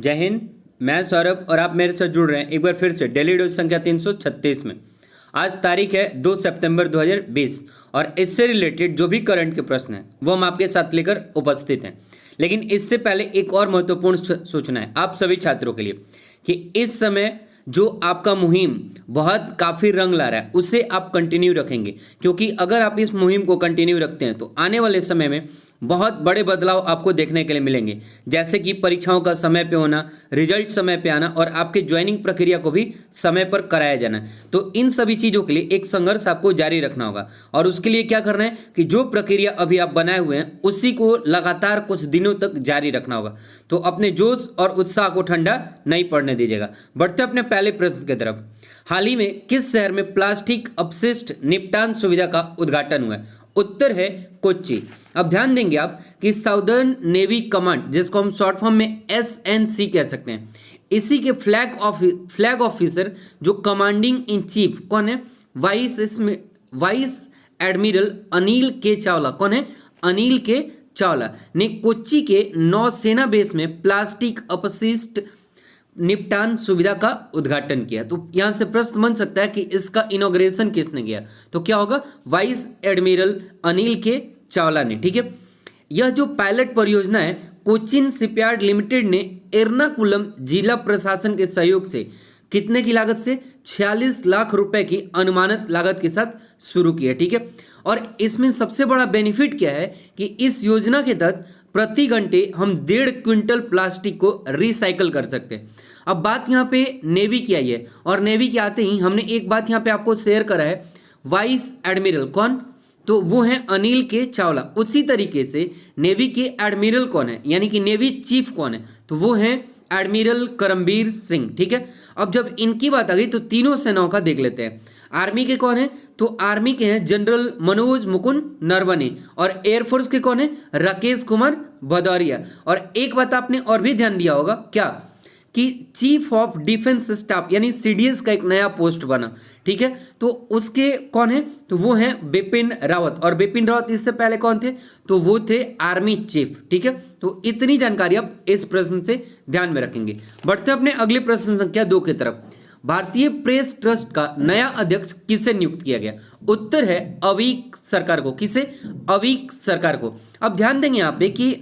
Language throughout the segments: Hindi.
जय हिंद। मैं सौरभ और आप मेरे साथ जुड़ रहे हैं एक बार फिर से डेली डोज संख्या 336 में। आज तारीख है 2 सितंबर 2020 और इससे रिलेटेड जो भी करंट के प्रश्न हैं वो हम आपके साथ लेकर उपस्थित हैं। लेकिन इससे पहले एक और महत्वपूर्ण सूचना है आप सभी छात्रों के लिए कि इस समय जो आपका मुहिम बहुत काफ़ी रंग ला रहा है उसे आप कंटिन्यू रखेंगे, क्योंकि अगर आप इस मुहिम को कंटिन्यू रखते हैं तो आने वाले समय में बहुत बड़े बदलाव आपको देखने के लिए मिलेंगे, जैसे कि परीक्षाओं का समय पे होना, रिजल्ट समय पे आना और आपके ज्वाइनिंग प्रक्रिया को भी समय पर कराया जाना। तो इन सभी चीज़ों के लिए एक संघर्ष आपको जारी रखना होगा और उसके लिए क्या करना है कि जो प्रक्रिया अभी आप बनाए हुए हैं उसी को लगातार कुछ दिनों तक जारी रखना होगा। तो अपने जोश और उत्साह को ठंडा नहीं पड़ने दीजिएगा। बढ़ते अपने पहले प्रश्न की तरफ। हाल ही में किस शहर में प्लास्टिक अपशिष्ट निपटान सुविधा का उद्घाटन हुआ है? उत्तर है कोच्चि। अब ध्यान देंगे आप कि साउदर्न नेवी कमांड, जिसको हम शॉर्ट फॉर्म में SNC कह सकते हैं, इसी के फ्लैग ऑफिसर जो कमांडिंग इन चीफ कौन है? वाइस एडमिरल अनिल के चावला। कौन है? अनिल के चावला ने कोच्चि के नौसेना बेस में प्लास्टिक अपशिष्ट निपटान सुविधा का उद्घाटन किया। तो यहां से प्रश्न बन सकता है कि इसका इनॉग्रेशन किसने किया? तो क्या होगा? वाइस एडमिरल अनिल के चावला ने। ठीक है, यह जो पायलट परियोजना है कोचिन शिपयार्ड लिमिटेड ने एर्नाकुलम जिला प्रशासन के सहयोग से कितने की लागत से? 46 लाख रुपए की अनुमानित लागत के साथ शुरू की है। ठीक है, और इसमें सबसे बड़ा बेनिफिट क्या है कि इस योजना के तहत प्रति घंटे हम 1.5 क्विंटल प्लास्टिक को रिसाइकल कर सकते हैं। अब बात यहाँ पे नेवी की आई है और नेवी के आते ही हमने एक बात यहाँ पे आपको शेयर करा है, वाइस एडमिरल कौन? तो वो है अनिल के चावला। उसी तरीके से नेवी के एडमिरल कौन है, यानी कि नेवी चीफ कौन है? तो वो है एडमिरल करमबीर सिंह। ठीक है, अब जब इनकी बात आ गई तो तीनों सेनाओं का देख लेते हैं। आर्मी के कौन है? तो आर्मी के हैं जनरल मनोज मुकुंद नरवणे और एयरफोर्स के कौन है? राकेश कुमार भदौरिया। और एक बात आपने और भी ध्यान दिया होगा क्या कि चीफ ऑफ डिफेंस स्टाफ यानी CDS का एक नया पोस्ट बना। ठीक है, तो उसके कौन है? तो वो है बिपिन रावत। और बिपिन रावत इससे पहले कौन थे? तो वो थे आर्मी चीफ। ठीक है, तो इतनी जानकारी आप इस प्रश्न से ध्यान में रखेंगे। बढ़ते अपने अगले प्रश्न संख्या 2 की तरफ। भारतीय प्रेस ट्रस्ट का नया अध्यक्ष किसे नियुक्त किया गया? उत्तर है अवीक सरकार को। किसे? अवीक सरकार को। अब ध्यान देंगे यहाँ पे कि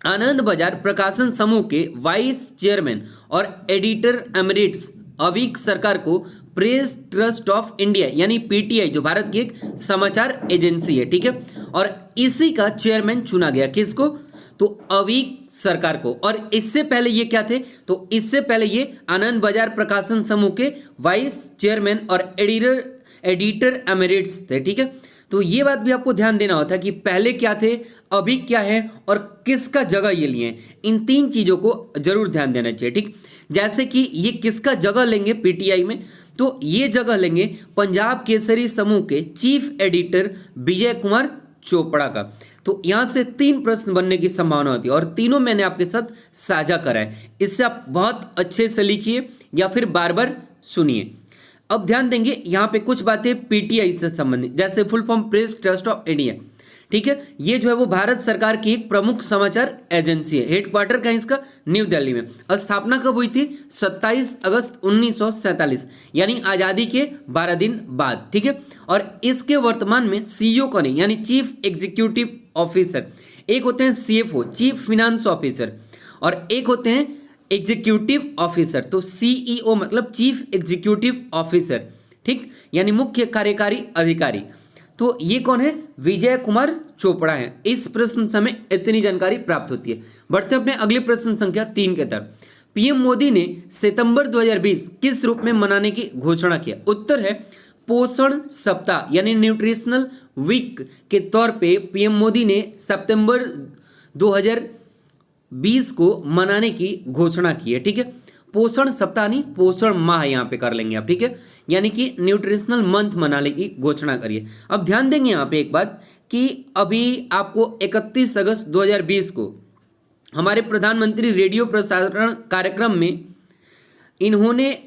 आनंद बाजार प्रकाशन समूह के वाइस चेयरमैन और एडिटर एमरिट्स अवीक सरकार को प्रेस ट्रस्ट ऑफ इंडिया यानी PTI जो भारत की एक समाचार एजेंसी है, ठीक है, और इसी का चेयरमैन चुना गया। किसको? तो अवीक सरकार को। और इससे पहले ये क्या थे? तो इससे पहले ये आनंद बाजार प्रकाशन समूह के वाइस चेयरमैन और एडिटर एमरिट्स थे। ठीक है, तो ये बात भी आपको ध्यान देना होता है कि पहले क्या थे, अभी क्या है और किसका जगह ये लिए हैं। इन 3 चीजों को जरूर ध्यान देना चाहिए। ठीक, जैसे कि ये किसका जगह लेंगे PTI में? तो ये जगह लेंगे पंजाब केसरी समूह के चीफ एडिटर विजय कुमार चोपड़ा का। तो यहां से 3 प्रश्न बनने की संभावना होती है और तीनों मैंने आपके साथ साझा करा है। इससे आप बहुत अच्छे से लिखिए या फिर बार बार सुनिए। अब ध्यान देंगे यहाँ पे कुछ बातें PTI से संबंधित, जैसे full form press trust of India. ठीक है, ये जो है वो भारत सरकार की एक प्रमुख समाचार एजेंसी है। हेडक्वार्टर का इसका न्यू दिल्ली में। स्थापना कब हुई थी? 27 अगस्त 1947 यानी आजादी के 12 दिन बाद। ठीक है, और इसके वर्तमान में CEO कौन है? यानी चीफ एग्जीक्यूटिव ऑफिसर। एक होते हैं CFO चीफ फिनांस ऑफिसर और एक होते हैं एग्जीक्यूटिव ऑफिसर। तो CEO मतलब चीफ एग्जीक्यूटिव ऑफिसर, ठीक, यानी मुख्य कार्यकारी अधिकारी। तो ये कौन है? विजय कुमार चोपड़ा है। इस प्रश्न से हमें इतनी जानकारी प्राप्त होती है। बढ़ते अपने अगले प्रश्न संख्या 3 के तरफ। PM मोदी ने सितंबर 2020 किस रूप में मनाने की घोषणा किया? उत्तर है पोषण सप्ताह यानी न्यूट्रिशनल वीक के तौर पे PM मोदी ने सितंबर 2020 को मनाने की घोषणा की है। ठीक है, पोषण सप्ताह नहीं, पोषण माह यहाँ पे कर लेंगे आप। ठीक है, यानी कि न्यूट्रिशनल मंथ मनाने की घोषणा करिए। अब ध्यान देंगे यहाँ पे एक बात कि अभी आपको 31 अगस्त 2020 को हमारे प्रधानमंत्री रेडियो प्रसारण कार्यक्रम में इन्होंने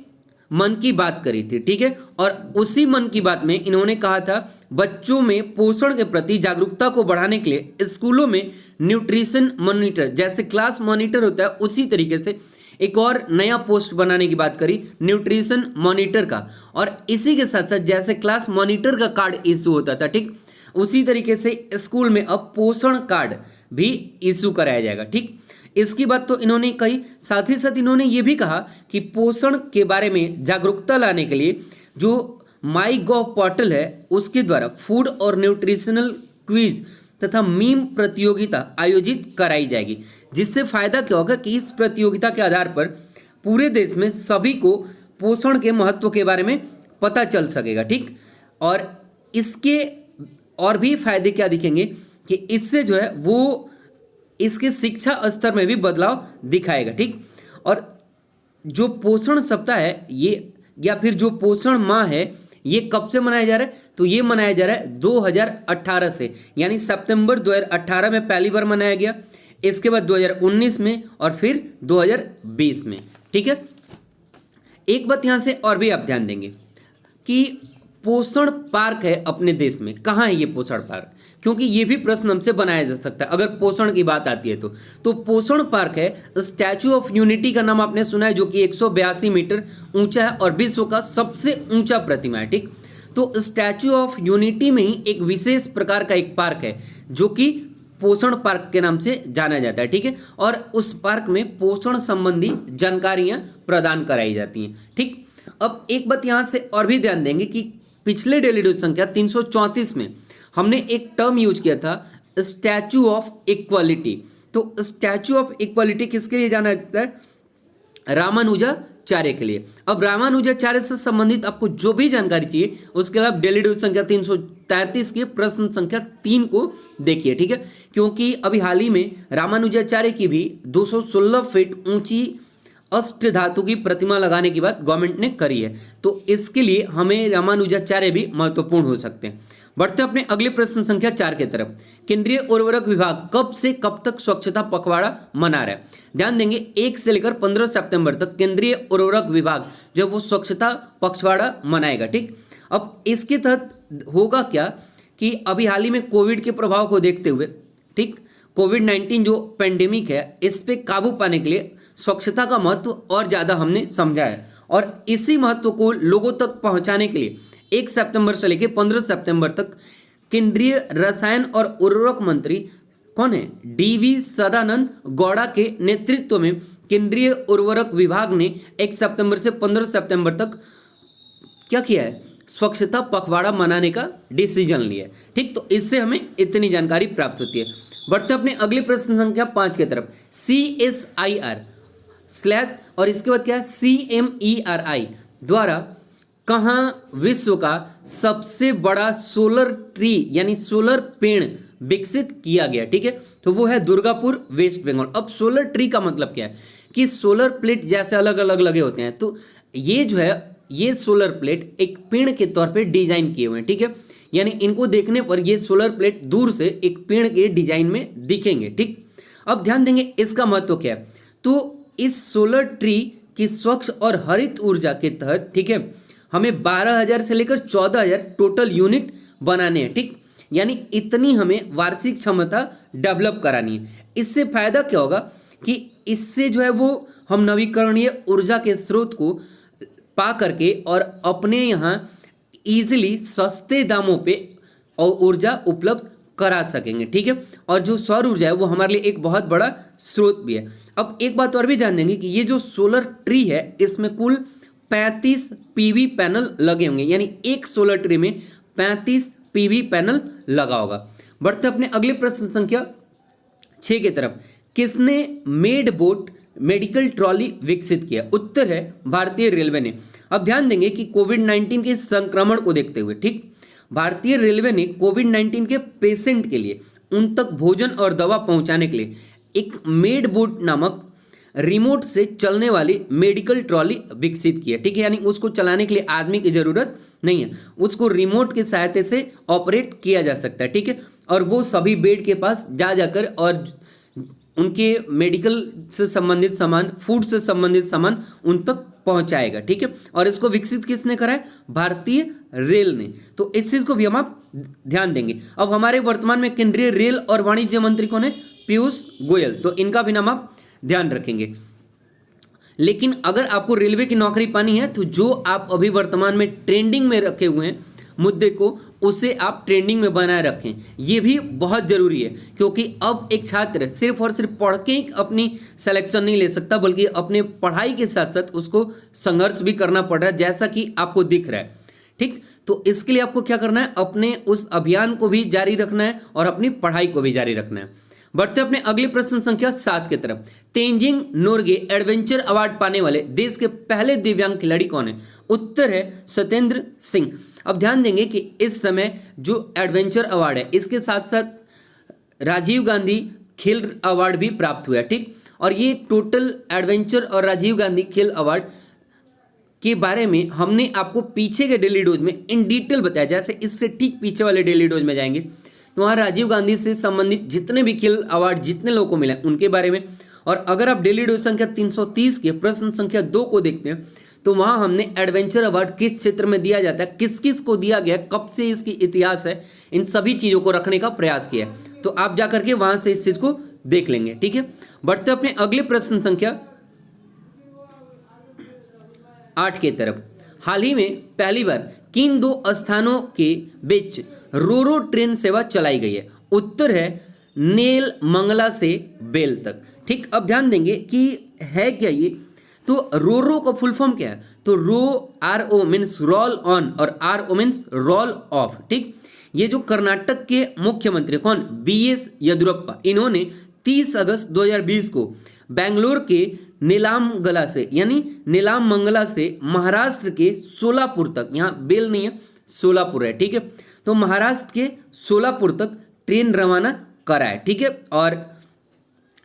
मन की बात करी थी। ठीक है, और उसी मन की बात में इन्होंने कहा था बच्चों में पोषण के प्रति जागरूकता को बढ़ाने के लिए स्कूलों में न्यूट्रिशन मॉनिटर, जैसे क्लास मॉनिटर होता है उसी तरीके से एक और नया पोस्ट बनाने की बात करी न्यूट्रिशन मॉनिटर का, और इसी के साथ साथ जैसे क्लास मॉनिटर का कार्ड इशू होता था, ठीक, उसी तरीके से स्कूल में अब पोषण कार्ड भी इशू कराया जाएगा। ठीक, इसकी बात तो इन्होंने कही, साथ ही साथ इन्होंने ये भी कहा कि पोषण के बारे में जागरूकता लाने के लिए जो माई गॉव पोर्टल है उसके द्वारा फूड और न्यूट्रिशनल क्विज तथा मीम प्रतियोगिता आयोजित कराई जाएगी, जिससे फायदा क्या होगा कि इस प्रतियोगिता के आधार पर पूरे देश में सभी को पोषण के महत्व के बारे में पता चल सकेगा। ठीक, और इसके और भी फायदे क्या दिखेंगे कि इससे जो है वो इसके शिक्षा स्तर में भी बदलाव दिखाएगा। ठीक, और जो पोषण सप्ताह है ये या फिर जो पोषण माह है ये कब से मनाया जा रहा है, तो ये मनाया जा रहा है 2018 से, यानी सितंबर 2018 में पहली बार मनाया गया, इसके बाद 2019 में और फिर 2020 में। ठीक है, एक बात यहां से और भी आप ध्यान देंगे कि पोषण पार्क है अपने देश में, कहाँ है ये पोषण पार्क, क्योंकि ये भी प्रश्न हमसे बनाया जा सकता है अगर पोषण की बात आती है तो पोषण पार्क है स्टैचू ऑफ यूनिटी का नाम आपने सुना है, जो कि 182 मीटर ऊंचा है और विश्व का सबसे ऊंचा प्रतिमा है। ठीक, तो स्टैचू ऑफ यूनिटी में ही एक विशेष प्रकार का एक पार्क है जो कि पोषण पार्क के नाम से जाना जाता है। ठीक है, और उस पार्क में पोषण संबंधी जानकारियां प्रदान कराई जाती हैं। ठीक, अब एक बात यहां से और भी ध्यान देंगे कि पिछले डेली डोज संख्या 334 में हमने एक टर्म यूज किया था स्टैचू ऑफ इक्वालिटी। तो स्टैचू ऑफ इक्वालिटी किसके लिए जाना जाता है, रामानुजाचार्य के लिए। अब रामानुजाचार्य से संबंधित आपको जो भी जानकारी चाहिए उसके लिए आप डेली डोज संख्या 333 के प्रश्न संख्या 3 को देखिए। ठीक है, क्योंकि अभी हाल ही में रामानुजाचार्य की भी 216 फीट ऊंची अष्ट धातु की प्रतिमा लगाने की बात गवर्नमेंट ने करी है, तो इसके लिए हमें रामानुजाचार्य भी महत्वपूर्ण हो सकते हैं। बढ़ते अपने अगले प्रश्न संख्या 4 की तरफ। केंद्रीय उर्वरक विभाग कब से कब तक स्वच्छता पखवाड़ा मना रहा है? ध्यान देंगे 1 से लेकर 15 सितंबर तक केंद्रीय उर्वरक विभाग जो वो स्वच्छता पखवाड़ा मनाएगा। ठीक, अब इसके तहत होगा क्या कि अभी हाल ही में कोविड के प्रभाव को देखते हुए, ठीक, कोविड-19 जो पेंडेमिक है इस पे काबू पाने के लिए स्वच्छता का महत्व और ज़्यादा हमने समझा है, और इसी महत्व को लोगों तक पहुंचाने के लिए 1 सितंबर से लेकर 15 सितंबर तक केंद्रीय रसायन और उर्वरक मंत्री कौन है, डीवी सदानंद गौड़ा के नेतृत्व में केंद्रीय उर्वरक विभाग ने 1 सितंबर से 15 सितंबर तक क्या किया है, स्वच्छता पखवाड़ा मनाने का डिसीजन लिया है। ठीक, तो इससे हमें इतनी जानकारी प्राप्त होती है। बढ़ते अपने अगले प्रश्न संख्या 5 की तरफ। CSIR स्लैश और इसके बाद क्या है CMERI द्वारा कहाँ विश्व का सबसे बड़ा सोलर ट्री यानी सोलर पेड़ विकसित किया गया? ठीक है, तो वो है दुर्गापुर, वेस्ट बंगाल। अब सोलर ट्री का मतलब क्या है कि सोलर प्लेट जैसे अलग अलग लगे होते हैं, तो ये जो है ये सोलर प्लेट एक पेड़ के तौर पे डिजाइन किए हुए हैं। ठीक है, यानी इनको देखने पर ये सोलर प्लेट दूर से एक पेड़ के डिजाइन में दिखेंगे। ठीक, अब ध्यान देंगे इसका महत्व क्या है, तो इस सोलर ट्री की स्वच्छ और हरित ऊर्जा के तहत, ठीक है, हमें 12,000 से लेकर 14,000 टोटल यूनिट बनाने हैं। ठीक, यानी इतनी हमें वार्षिक क्षमता डेवलप करानी है। इससे फायदा क्या होगा कि इससे जो है वो हम नवीकरणीय ऊर्जा के स्रोत को पा करके और अपने यहाँ इजीली सस्ते दामों पे और ऊर्जा उपलब्ध करा सकेंगे। ठीक है, और जो सौर ऊर्जा है वो हमारे लिए एक बहुत बड़ा स्रोत भी है। अब एक बात और भी ध्यान देंगे कि ये जो सोलर ट्री है इसमें कुल 35 पीवी पैनल लगे होंगे, यानी एक सोलर ट्री में 35 पीवी पैनल लगा होगा। बढ़ते अपने अगले प्रश्न संख्या 6 की तरफ। किसने मेड बोट मेडिकल ट्रॉली विकसित किया? उत्तर है भारतीय रेलवे ने। अब ध्यान देंगे कि कोविड-19 के संक्रमण को देखते हुए, ठीक, भारतीय रेलवे ने कोविड-19 के पेशेंट के लिए उन तक भोजन और दवा पहुंचाने के लिए एक मेड बोट नामक रिमोट से चलने वाली मेडिकल ट्रॉली विकसित की है। ठीक है, यानी उसको चलाने के लिए आदमी की जरूरत नहीं है, उसको रिमोट की सहायता से ऑपरेट किया जा सकता है। ठीक है, और वो सभी बेड के पास जा जाकर और उनके मेडिकल से संबंधित सामान, फूड से संबंधित सामान उन तक पहुंचाएगा। ठीक है, और इसको विकसित किसने करा है? भारतीय रेल ने। तो इस चीज को भी हम आप ध्यान देंगे। अब हमारे वर्तमान में केंद्रीय रेल और वाणिज्य मंत्री कौन है? पीयूष गोयल, तो इनका भी नाम आप ध्यान रखेंगे। लेकिन अगर आपको रेलवे की नौकरी पानी है तो जो आप अभी वर्तमान में ट्रेंडिंग में रखे हुए हैं मुद्दे को, उसे आप ट्रेंडिंग में बनाए रखें, ये भी बहुत जरूरी है। क्योंकि अब एक छात्र सिर्फ और सिर्फ पढ़ के ही अपनी सिलेक्शन नहीं ले सकता, बल्कि अपने पढ़ाई के साथ साथ उसको संघर्ष भी करना पड़ रहा है, जैसा कि आपको दिख रहा है। ठीक, तो इसके लिए आपको क्या करना है, अपने उस अभियान को भी जारी रखना है और अपनी पढ़ाई को भी जारी रखना है। बढ़ते अपने अगले प्रश्न संख्या 7 की तरफ। तेंजिंग नोर्गे एडवेंचर अवार्ड पाने वाले देश के पहले दिव्यांग खिलाड़ी कौन है? उत्तर है सत्येंद्र सिंह। अब ध्यान देंगे कि इस समय जो एडवेंचर अवार्ड है, इसके साथ साथ राजीव गांधी खेल अवार्ड भी प्राप्त हुआ है। ठीक, और ये टोटल एडवेंचर और राजीव गांधी खेल अवार्ड के बारे में हमने आपको पीछे के डेली डोज में इन डिटेल बताया। जैसे इससे ठीक पीछे वाले डेली डोज में जाएंगे तो वहाँ राजीव गांधी से संबंधित जितने भी खेल अवार्ड जितने लोगों को मिले उनके बारे में, और अगर आप डेली डोज संख्या 330 के प्रश्न संख्या 2 को देखते हैं तो वहाँ हमने एडवेंचर अवार्ड किस क्षेत्र में दिया जाता है, किस किस को दिया गया, कब से इसकी इतिहास है, इन सभी चीज़ों को रखने का प्रयास किया है। तो आप जा करके वहाँ से इस चीज़ को देख लेंगे। ठीक है, बढ़ते अपने अगले प्रश्न संख्या 8 की तरफ। हाल ही में पहली बार किन 2 स्थानों के बीच रोरो ट्रेन सेवा चलाई गई है? उत्तर है नेल मंगला से बेल तक। ठीक, अब ध्यान देंगे कि है क्या ये, तो रोरो का फुल फॉर्म क्या है? तो RO मीन्स रोल ऑन और RO मीन्स रोल ऑफ। ठीक, ये जो कर्नाटक के मुख्यमंत्री कौन, BS येदियुरप्पा, इन्होंने 30 अगस्त 2020 को बेंगलोर के नीलामंगला से यानी नीलामंगला से महाराष्ट्र के सोलापुर तक, यहाँ बेल नहीं है सोलापुर है, ठीक है, तो महाराष्ट्र के सोलापुर तक ट्रेन रवाना करा है। ठीक है, और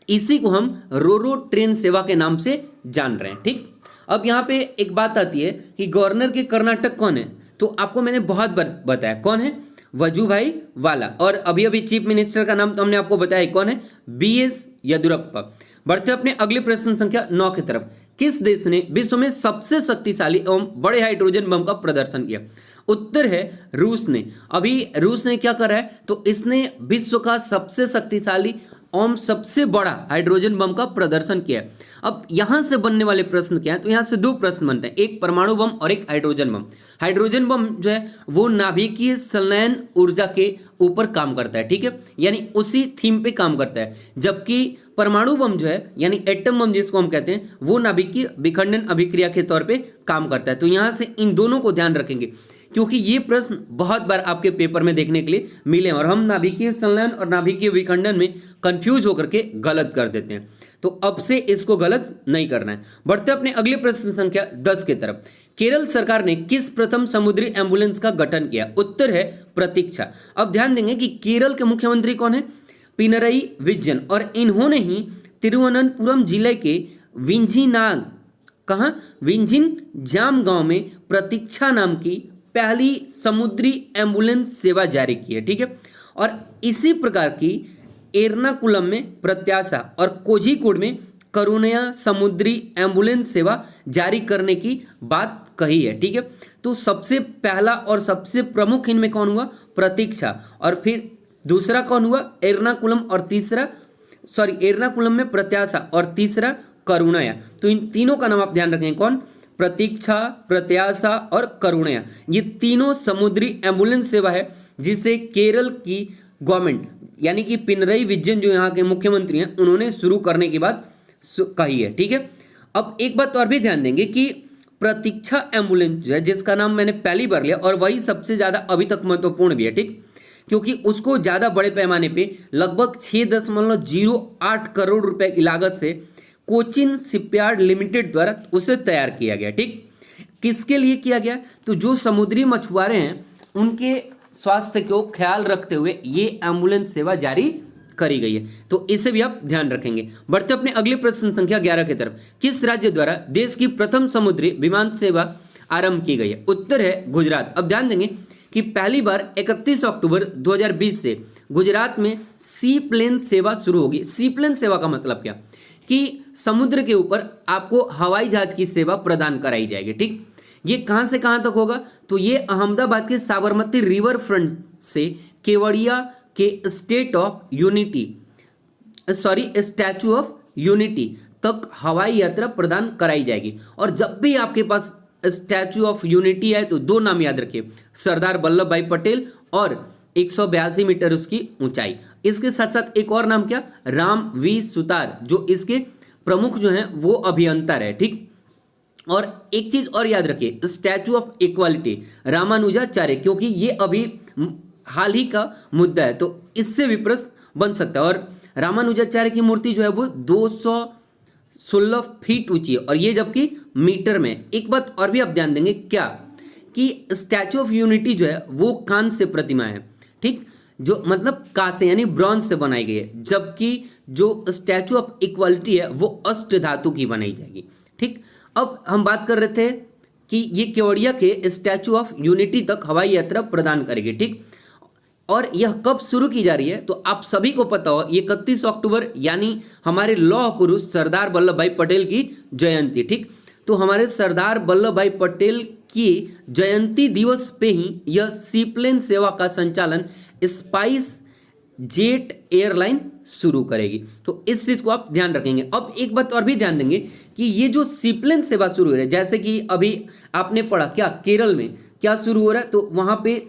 इसी को हम रोरो ट्रेन सेवा के नाम से जान रहे हैं। ठीक, अब यहाँ पे एक बात आती है कि गवर्नर के कर्नाटक कौन है, तो आपको मैंने बहुत बार बताया कौन है, वजुभाई वाला, और अभी अभी चीफ मिनिस्टर का नाम तो हमने आपको बताया कौन है, BS येदियुरप्पा। बढ़ते अपने अगले प्रश्न संख्या 9 की तरफ। किस देश ने विश्व में सबसे शक्तिशाली एवं बड़े हाइड्रोजन बम का प्रदर्शन किया? उत्तर है रूस ने। अभी रूस ने क्या करा है, तो इसने विश्व का सबसे शक्तिशाली एवं सबसे बड़ा हाइड्रोजन बम का प्रदर्शन किया है। अब यहां से बनने वाले प्रश्न क्या है, तो यहां से 2 प्रश्न बनते हैं, एक परमाणु बम और एक हाइड्रोजन बम। हाइड्रोजन बम जो है वो नाभिकीय संलयन ऊर्जा के ऊपर काम करता है, ठीक है, यानी उसी थीम पे काम करता है, जबकि परमाणु बम जो है यानी एटम बम जिसको हम कहते हैं, वो नाभिकीय विखंडन अभिक्रिया के तौर पे काम करता है। तो यहां से इन दोनों को ध्यान रखेंगे क्योंकि ये प्रश्न बहुत बार आपके पेपर में देखने के लिए मिले और हम नाभिकीय संलयन और नाभिकीय विखंडन में कंफ्यूज होकर के गलत कर देते हैं, तो अब से इसको गलत नहीं करना है। बढ़ते अपने अगले प्रश्न संख्या 10 की तरफ। केरल सरकार ने किस प्रथम समुद्री एम्बुलेंस का गठन किया? उत्तर है प्रतीक्षा। अब ध्यान देंगे कि केरल के मुख्यमंत्री कौन है, पिनरई विजयन, और इन्होंने ही तिरुवनंतपुरम जिले के विंझीनाग कहाँ विंझिनजाम गांव में प्रतीक्षा नाम की पहली समुद्री एम्बुलेंस सेवा जारी की है। ठीक है, और इसी प्रकार की एर्नाकुलम में प्रत्याशा और कोझिकोड में करुणया समुद्री एम्बुलेंस सेवा जारी करने की बात कही है। ठीक है, तो सबसे पहला और सबसे प्रमुख इनमें कौन हुआ, प्रतीक्षा, और फिर दूसरा कौन हुआ, एर्नाकुलम, और तीसरा एर्नाकुलम में प्रत्याशा और तीसरा करुणया। तो इन तीनों का नाम आप ध्यान रखें, कौन, प्रतीक्षा, प्रत्याशा और करुणया, ये तीनों समुद्री एम्बुलेंस सेवा है जिसे केरल की गवर्नमेंट यानी कि पिनरई विजयन जो यहाँ के मुख्यमंत्री हैं उन्होंने शुरू करने की बात कही है। ठीक है, अब एक बात और भी ध्यान देंगे कि प्रतीक्षा एम्बुलेंस जो है जिसका नाम मैंने पहली बार लिया और वही सबसे ज़्यादा अभी तक महत्वपूर्ण भी है, ठीक, क्योंकि उसको ज़्यादा बड़े पैमाने पे लगभग 6.08 करोड़ रुपए की लागत से कोचिन शिपयार्ड लिमिटेड द्वारा उसे तैयार किया गया। ठीक, किसके लिए किया गया, तो जो समुद्री मछुआरे हैं उनके स्वास्थ्य को ख्याल रखते हुए ये एम्बुलेंस सेवा जारी करी गई है, तो इसे भी आप ध्यान रखेंगे। बढ़ते अपने अगले प्रश्न संख्या 11 की तरफ। किस राज्य द्वारा देश की प्रथम समुद्री विमान सेवा आरंभ की गई है? उत्तर है गुजरात। अब ध्यान देंगे कि पहली बार 31 अक्टूबर 2020 से गुजरात में सी प्लेन सेवा शुरू होगी। सी प्लेन सेवा का मतलब क्या, कि समुद्र के ऊपर आपको हवाई जहाज की सेवा प्रदान कराई जाएगी। ठीक, ये कहां से कहां तक होगा, तो ये अहमदाबाद के साबरमती रिवर फ्रंट से केवड़िया के state of unity statue of unity तक हवाई यात्रा प्रदान कराई जाएगी। और जब भी आपके पास स्टैचू ऑफ यूनिटी है तो दो नाम याद रखिए, सरदार वल्लभ भाई पटेल और 182 मीटर उसकी ऊंचाई। इसके साथ साथ एक और नाम क्या, राम वी सुतार, जो इसके प्रमुख जो हैं वो अभियंता रहे। ठीक, और एक चीज और याद रखिए, स्टैचू ऑफ इक्वालिटी रामानुजाचार्य, क्योंकि ये अभी हाल ही का मुद्दा है तो इससे भी प्रश्न बन सकता है। और रामानुजाचार्य की मूर्ति जो है वो 216 फीट ऊंची है और ये जबकि मीटर में। एक बात और भी आप ध्यान देंगे क्या, कि स्टैचू ऑफ यूनिटी जो है वो कांस्य प्रतिमा है। ठीक, जो मतलब कांस्य यानी ब्रॉन्ज से बनाई गई है, जबकि जो स्टैचू ऑफ इक्वालिटी है वो अष्ट धातु की बनाई जाएगी। ठीक, अब हम बात कर रहे थे कि ये केवड़िया के स्टैचू ऑफ यूनिटी तक हवाई यात्रा प्रदान करेगी। ठीक, और यह कब शुरू की जा रही है तो आप सभी को पता हो, ये 31 अक्टूबर यानी हमारे लौह पुरुष सरदार वल्लभ भाई पटेल की जयंती। ठीक, तो हमारे सरदार वल्लभ भाई पटेल की जयंती दिवस पे ही यह सीप्लेन सेवा का संचालन स्पाइस जेट एयरलाइन शुरू करेगी। तो इस चीज को आप ध्यान रखेंगे। अब एक बात और भी ध्यान देंगे कि ये जो सीप्लेन सेवा शुरू हो रही है, जैसे कि अभी आपने पढ़ा क्या, केरल में क्या शुरू हो रहा है, तो वहां पे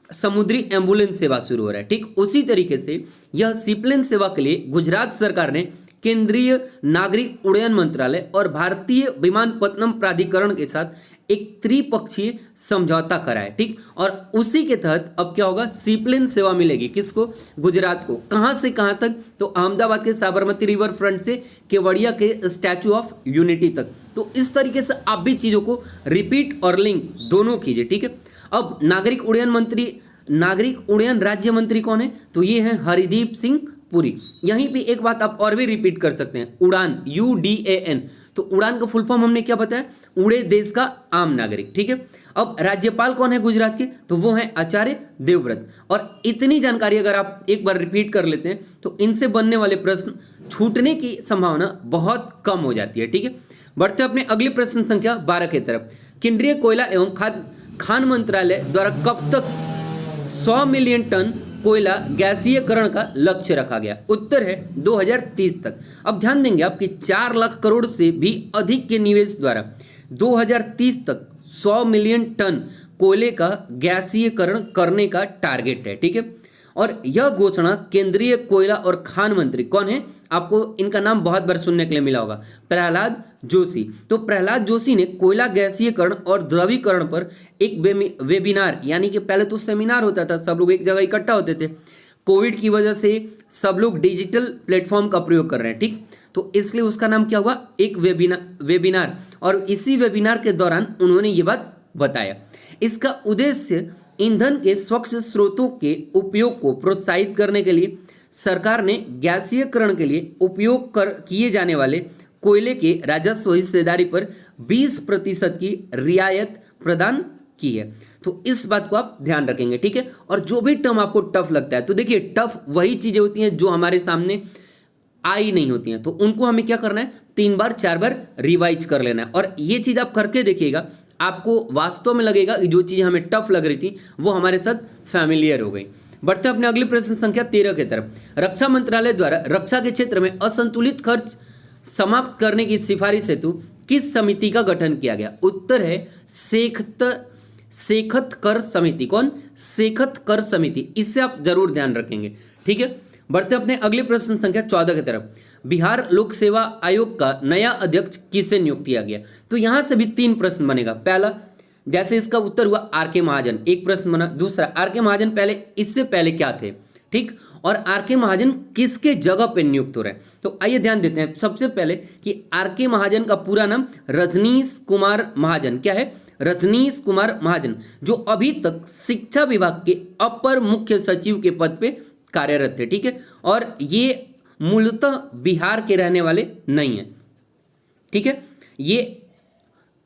समुद्री एम्बुलेंस सेवा शुरू हो रहा है। ठीक, उसी तरीके से यह सीप्लेन सेवा के लिए गुजरात सरकार ने केंद्रीय नागरिक उड्डयन मंत्रालय और भारतीय विमानपत्तनम प्राधिकरण के साथ एक त्रिपक्षीय समझौता करा है। ठीक, और उसी के तहत अब क्या होगा, सीप्लेन सेवा मिलेगी किसको, गुजरात को। कहां से कहां तक, तो अहमदाबाद के साबरमती रिवर फ्रंट से केवड़िया के स्टैचू ऑफ यूनिटी तक। तो इस तरीके से आप भी चीजों को रिपीट और लिंक दोनों कीजिए। ठीक है, अब नागरिक उड्डयन राज्य मंत्री कौन है, तो ये हैं हरदीप सिंह पुरी। यहीं पे एक बात आप और भी रिपीट कर सकते हैं, उड़ान UDAN, तो उड़ान का फुल फॉर्म हमने क्या बताया, उड़े देश का आम नागरिक। ठीक है, अब राज्यपाल कौन है गुजरात के, तो वो हैं आचार्य देवव्रत। और इतनी जानकारी अगर आप एक बार रिपीट कर लेते हैं तो इनसे बनने वाले प्रश्न छूटने की संभावना बहुत कम हो जाती है। ठीक है, बढ़ते अपने अगले प्रश्न संख्या 12 की तरफ। केंद्रीय कोयला एवं खान मंत्रालय द्वारा कब तक 100 मिलियन टन कोयला गैसीयकरण का लक्ष्य रखा गया, उत्तर है 2030 तक। अब ध्यान देंगे आपकी 4 लाख करोड़ से भी अधिक के निवेश द्वारा 2030 तक 100 मिलियन टन कोयले का गैसीयकरण करने का टारगेट है। ठीक है, और यह घोषणा केंद्रीय कोयला और खान मंत्री कौन है, आपको इनका नाम बहुत बार सुनने के लिए मिला होगा, प्रहलाद जोशी। तो प्रहलाद जोशी ने कोयला गैसीयकरण और द्रवीकरण पर एक वेबिनार, यानी कि पहले तो सेमिनार होता था, सब लोग एक जगह इकट्ठा होते थे, कोविड की वजह से सब लोग डिजिटल प्लेटफॉर्म का प्रयोग कर रहे हैं। ठीक, तो इसलिए उसका नाम क्या हुआ, एक वेबिनार। और इसी वेबिनार के दौरान उन्होंने ये बात बताया। इसका उद्देश्य ईंधन के स्वच्छ स्रोतों के उपयोग को प्रोत्साहित करने के लिए सरकार ने गैसीयकरण के लिए उपयोग किए जाने वाले कोयले के राजस्व हिस्सेदारी पर 20% की रियायत प्रदान की है। तो इस बात को आप ध्यान रखेंगे। ठीक है, और जो भी टर्म आपको टफ लगता है, तो देखिए टफ वही चीजें होती हैं जो हमारे सामने आई नहीं होती हैं, तो उनको हमें क्या करना है, 3 बार 4 बार रिवाइज कर लेना है। और ये चीज आप करके देखिएगा, आपको वास्तव में लगेगा कि जो चीज़ हमें टफ लग रही थी वो हमारे साथ फैमिलियर हो गई। बढ़ते अपने अगले प्रश्न संख्या 13 की तरफ। रक्षा मंत्रालय द्वारा रक्षा के क्षेत्र में असंतुलित खर्च समाप्त करने की सिफारिश हेतु किस समिति का गठन किया गया, उत्तर है सेखत कर समिति। कौन, सेखत कर समिति। इससे आप जरूर ध्यान रखेंगे। ठीक है, बढ़ते अपने अगले प्रश्न संख्या 14 की तरफ। बिहार लोक सेवा आयोग का नया अध्यक्ष किसे नियुक्त किया गया, तो यहां से भी 3 प्रश्न बनेगा। पहला, जैसे इसका उत्तर हुआ RK महाजन, एक प्रश्न बना। दूसरा, RK महाजन पहले, इससे पहले क्या थे। ठीक, और RK महाजन किसके जगह पे नियुक्त हो रहे हैं, तो आइए ध्यान देते हैं सबसे पहले कि RK महाजन का पूरा नाम रजनीश कुमार महाजन। क्या है, रजनीश कुमार महाजन, जो अभी तक शिक्षा विभाग के अपर मुख्य सचिव के पद पे कार्यरत थे। ठीक है, और ये मूलतः बिहार के रहने वाले नहीं है। ठीक है, ये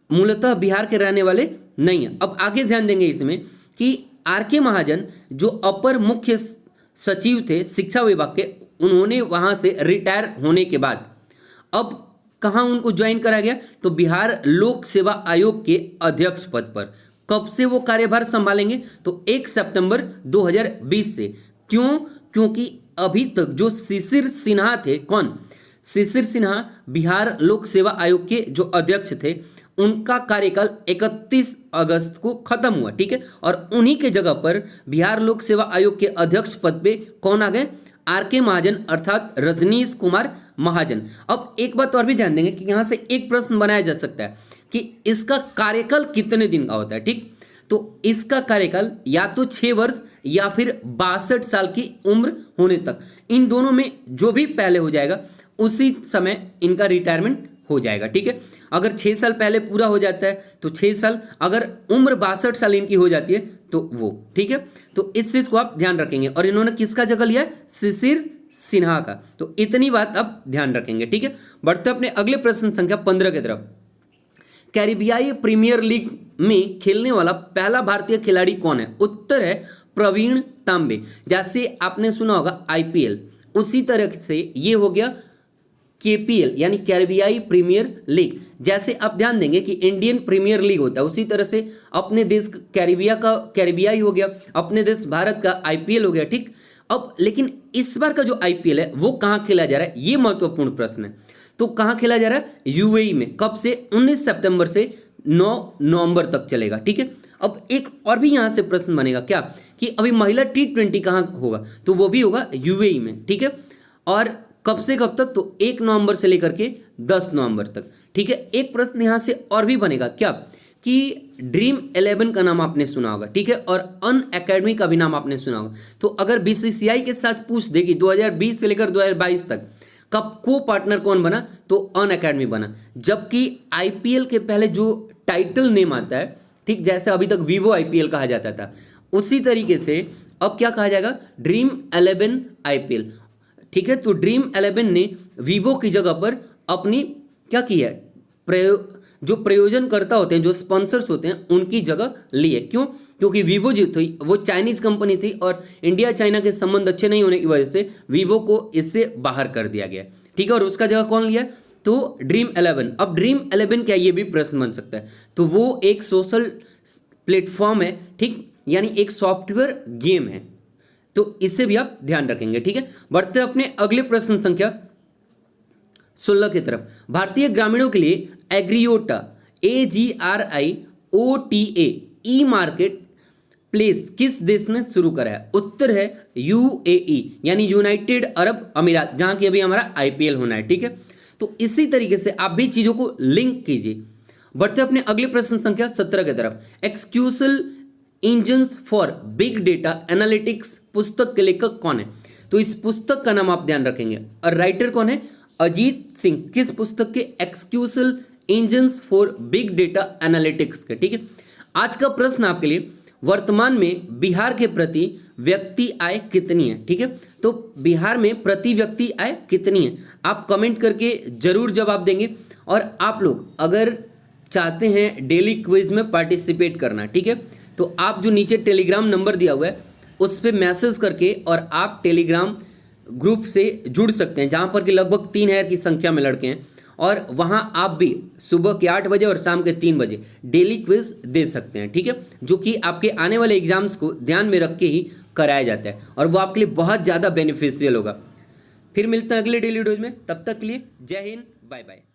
मूलतः बिहार के रहने वाले नहीं है। अब आगे ध्यान देंगे इसमें कि RK महाजन जो अपर मुख्य सचिव थे शिक्षा विभाग के, उन्होंने वहां से रिटायर होने के बाद अब कहां उनको ज्वाइन करा गया, तो बिहार लोक सेवा आयोग के अध्यक्ष पद पर। कब से वो कार्यभार संभालेंगे, तो 1 सितंबर 2020 से। क्यों, क्योंकि अभी तक जो शिशिर सिन्हा थे, कौन? शिशिर सिन्हा बिहार लोक सेवा आयोग के जो अध्यक्ष थे, उनका कार्यकाल 31 अगस्त को खत्म हुआ, ठीक है। और उन्हीं के जगह पर बिहार लोक सेवा आयोग के अध्यक्ष पद पे कौन आ गए? आर.के. महाजन अर्थात रजनीश कुमार महाजन। अब एक बात और भी ध्यान देंगे कि यहां से एक प्रश्न बनाया जा सकता है कि इसका कार्यकाल कितने दिन का होता है, ठीक। तो इसका कार्यकाल या तो 6 वर्ष या फिर 62 साल की उम्र होने तक, इन दोनों में जो भी पहले हो जाएगा उसी समय इनका रिटायरमेंट हो जाएगा, ठीक है। अगर 6 साल पहले पूरा हो जाता है तो 6 साल, अगर उम्र 62 साल इनकी हो जाती है तो वो, ठीक है। तो इस चीज को आप ध्यान रखेंगे। और इन्होंने किसका जगह लिया है? शिशिर सिन्हा का। तो इतनी बात आप ध्यान रखेंगे, ठीक है। बढ़ते अपने अगले प्रश्न संख्या 15 की तरफ। कैरिबियाई प्रीमियर लीग में खेलने वाला पहला भारतीय खिलाड़ी कौन है? उत्तर है प्रवीण तांबे। जैसे आपने सुना होगा आईपीएल, उसी तरह से ये हो गया केपीएल यानी कैरिबियाई प्रीमियर लीग। जैसे आप ध्यान देंगे कि इंडियन प्रीमियर लीग होता है, उसी तरह से अपने देश कैरिबियाई हो गया, अपने देश भारत का आईपीएल हो गया, ठीक। अब लेकिन इस बार का जो आईपीएल है वो कहां खेला जा रहा है, ये महत्वपूर्ण प्रश्न है। तो कहां खेला जा रहा है? यूएई में। कब से? 19 सितंबर से 9 नवंबर तक चलेगा, ठीक है। अब एक और भी यहां से प्रश्न बनेगा क्या कि अभी महिला T20 कहां होगा? तो वो भी होगा यूएई में, ठीक है। और कब से कब तक? तो 1 नवंबर से लेकर के 10 नवंबर तक, ठीक है। एक प्रश्न यहां से और भी बनेगा क्या कि ड्रीम 11 का नाम आपने सुना होगा, ठीक है। और अन अकेडमी का भी नाम आपने सुना होगा। तो अगर बीसीसीआई के साथ पूछ देगी 2020 से लेकर 2022 तक कब को पार्टनर कौन बना, तो अन अकेडमी बना। जबकि आईपीएल के पहले जो टाइटल नेम आता है, ठीक, जैसे अभी तक वीवो आईपीएल कहा जाता था, उसी तरीके से अब क्या कहा जाएगा? ड्रीम 11 आईपीएल, ठीक है। तो ड्रीम 11 ने वीवो की जगह पर अपनी क्या की है? जो प्रयोजनकर्ता होते हैं, जो स्पॉन्सर्स होते हैं, उनकी जगह ली है। क्यों? क्योंकि वीवो जो थी वो चाइनीज कंपनी थी और इंडिया चाइना के संबंध अच्छे नहीं होने की वजह से वीवो को इससे बाहर कर दिया गया, ठीक है। और उसका जगह कौन लिया? तो ड्रीम 11। अब ड्रीम 11 क्या, ये भी प्रश्न बन सकता है। तो वो एक सोशल प्लेटफॉर्म है, ठीक, यानी एक सॉफ्टवेयर गेम है। तो इससे भी आप ध्यान रखेंगे, ठीक है। बढ़ते अपने अगले प्रश्न संख्या 16 की तरफ। भारतीय ग्रामीणों के लिए एग्रीओटा AGRIOTA ई मार्केट प्लेस किस देश ने शुरू करा है? उत्तर है यूएई यानी यूनाइटेड अरब अमीरात, जहां की अभी हमारा आईपीएल होना है, ठीक है। तो इसी तरीके से आप भी चीजों को लिंक कीजिए। बढ़ते अपने अगले प्रश्न संख्या 17 की तरफ। Execution engines for big data analytics पुस्तक के लेखक कौन है? तो इस पुस्तक का नाम आप ध्यान रखेंगे। और राइटर कौन है? अजीत सिंह। किस पुस्तक के? Execution engines for big data analytics के, ठीक है। आज का प्रश्न आपके लिए, वर्तमान में बिहार के प्रति व्यक्ति आय कितनी है, ठीक है। तो बिहार में प्रति व्यक्ति आय कितनी है, आप कमेंट करके जरूर जवाब देंगे। और आप लोग अगर चाहते हैं डेली क्विज में पार्टिसिपेट करना, ठीक है, तो आप जो नीचे टेलीग्राम नंबर दिया हुआ है उस पर मैसेज करके और आप टेलीग्राम ग्रुप से जुड़ सकते हैं, जहां पर कि लगभग 3000 की संख्या में लड़के हैं। और वहां आप भी सुबह के 8 बजे और शाम के 3 बजे डेली क्विज दे सकते हैं, ठीक है, जो कि आपके आने वाले एग्जाम्स को ध्यान में रख के ही कराया जाता है और वो आपके लिए बहुत ज़्यादा बेनिफिशियल होगा। फिर मिलते हैं अगले डेली वीडियोज में, तब तक के लिए जय हिंद, बाय बाय।